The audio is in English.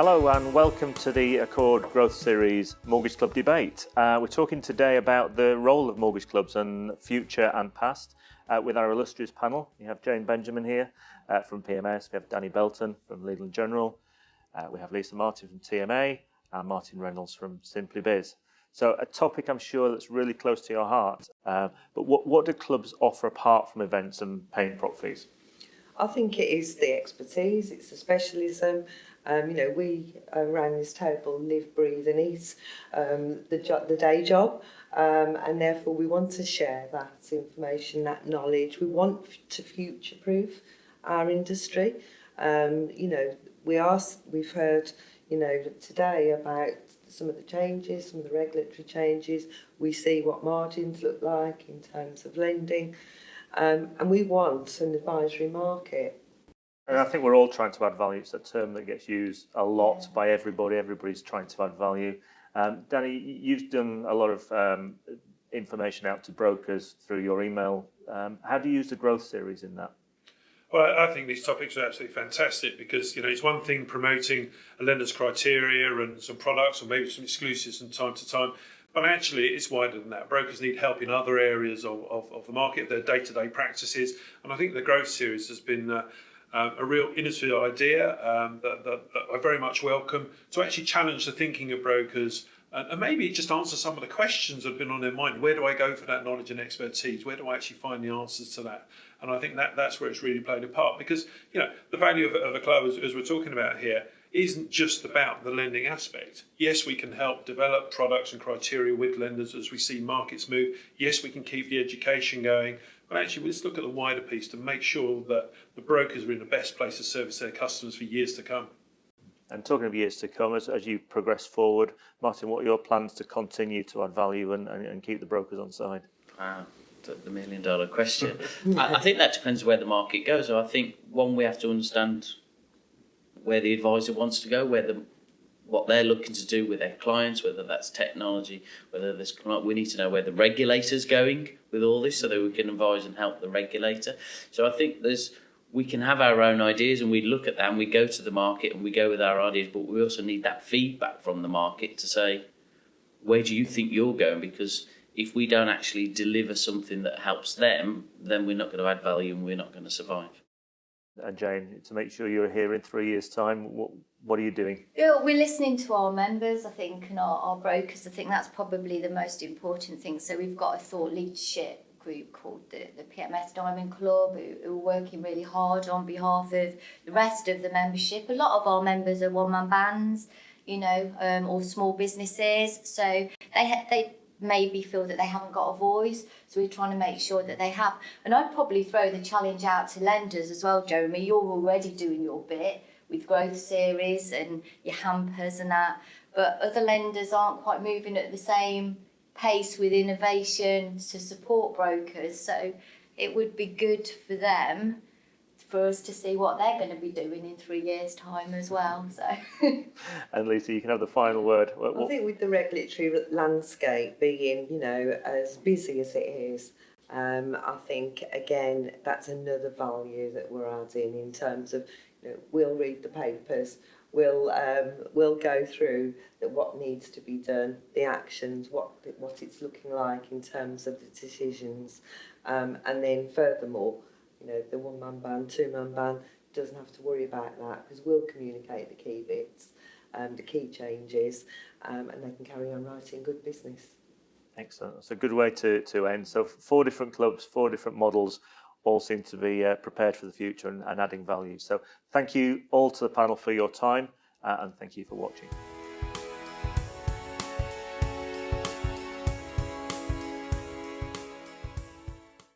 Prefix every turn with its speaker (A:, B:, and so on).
A: Hello and welcome to the Accord Growth Series Mortgage Club debate. We're talking today about the role of mortgage clubs and future and past with our illustrious panel. We have Jane Benjamin here from PMS, we have Danny Belton from Legal & General, we have Lisa Martin from TMA and Martin Reynolds from Simply Biz. So a topic I'm sure that's really close to your heart, but what do clubs offer apart from events and paying prop fees?
B: I think it is the expertise, it's the specialism. We around this table live, breathe and eat the day job, and therefore we want to share that information, that knowledge. We want to future-proof our industry. We've heard, today about some of the changes, some of the regulatory changes. We see what margins look like in terms of lending, and we want an advisory market.
A: And I think we're all trying to add value. It's a term that gets used a lot by everybody. Everybody's trying to add value. Danny, you've done a lot of information out to brokers through your email. How do you use the growth series in that?
C: Well, I think these topics are absolutely fantastic because, it's one thing promoting a lender's criteria and some products or maybe some exclusives from time to time, but actually it's wider than that. Brokers need help in other areas of the market, their day-to-day practices, and I think the growth series has been a real innovative idea that I very much welcome to actually challenge the thinking of brokers and maybe just answer some of the questions that have been on their mind. Where do I go for that knowledge and expertise? Where do I actually find the answers to that? And I think that's where it's really played a part because, the value of a club, as we're talking about here, isn't just about the lending aspect. Yes, we can help develop products and criteria with lenders as we see markets move. Yes, we can keep the education going. But actually, let's look at the wider piece to make sure that the brokers are in the best place to service their customers for years to come.
A: And talking of years to come, as you progress forward, Martin, what are your plans to continue to add value and keep the brokers on side?
D: Wow, the $1 million question. I think that depends where the market goes. So I think, one, we have to understand where the advisor wants to go, what they're looking to do with their clients, whether that's technology, whether we need to know where the regulator's going with all this so that we can advise and help the regulator. So I think we can have our own ideas and we look at that and we go to the market and we go with our ideas, but we also need that feedback from the market to say, where do you think you're going? Because if we don't actually deliver something that helps them, then we're not going to add value and we're not going to survive.
A: And Jane, to make sure you're here in 3 years' time, what are you doing?
E: Yeah, we're listening to our members, I think, and our brokers. I think that's probably the most important thing. So we've got a thought leadership group called the PMS Diamond Club who are working really hard on behalf of the rest of the membership. A lot of our members are one-man bands, or small businesses. So they maybe feel that they haven't got a voice, so we're trying to make sure that they have. And I'd probably throw the challenge out to lenders as well, Jeremy. You're already doing your bit with growth series and your hampers and that, but other lenders aren't quite moving at the same pace with innovation to support brokers, so it would be good for them for us to see what they're going to be doing in 3 years' time as well. So,
A: and Lisa, you can have the final word.
B: I think with the regulatory landscape being, as busy as it is, I think again that's another value that we're adding in terms of, we'll read the papers, we'll go through what needs to be done, the actions, what it's looking like in terms of the decisions, and then furthermore, the one-man band, two-man band doesn't have to worry about that because we'll communicate the key bits, the key changes, and they can carry on writing good business.
A: Excellent. That's a good way to end. So 4 different clubs, 4 different models, all seem to be prepared for the future and adding value. So thank you all to the panel for your time and thank you for watching.